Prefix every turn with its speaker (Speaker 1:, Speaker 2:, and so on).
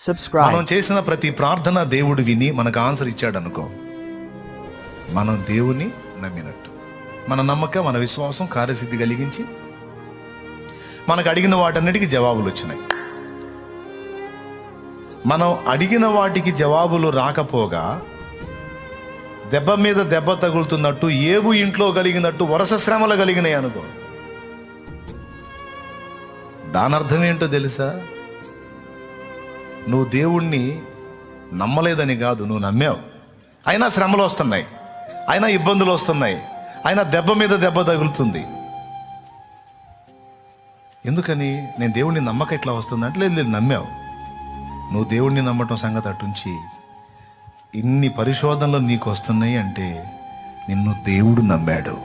Speaker 1: subscribe.
Speaker 2: మనం చేసిన ప్రతి ప్రార్థన దేవుడు విని మనకు ఆన్సర్ ఇచ్చాడు అనుకో, మనం దేవుని నమ్మినట్టు. మన నమ్మకం, మన విశ్వాసం కార్యసిద్ధి కలిగించి మనకు అడిగిన వాటన్నిటికీ జవాబులు వచ్చినాయి. మనం అడిగిన వాటికి జవాబులు రాకపోగా దెబ్బ మీద దెబ్బ తగులుతున్నట్టు, ఏబు ఇంట్లో కలిగినట్టు వరుస శ్రమలు కలిగినాయి అనుకో, దాని అర్థం ఏంటో తెలుసా? నువ్వు దేవుణ్ణి నమ్మలేదని కాదు, నువ్వు నమ్మావు. అయినా శ్రమలు వస్తున్నాయి, అయినా ఇబ్బందులు వస్తున్నాయి, అయినా దెబ్బ మీద దెబ్బ తగులుతుంది. ఎందుకని? నేను దేవుణ్ణి నమ్మక ఇట్లా వస్తుంది అంటే, లేదు నమ్మావు. నువ్వు దేవుణ్ణి నమ్మటం సంగతి అటుంచి, ఇన్ని పరిశోధనలు నీకు వస్తున్నాయి అంటే నిన్ను దేవుడు నమ్మాడు.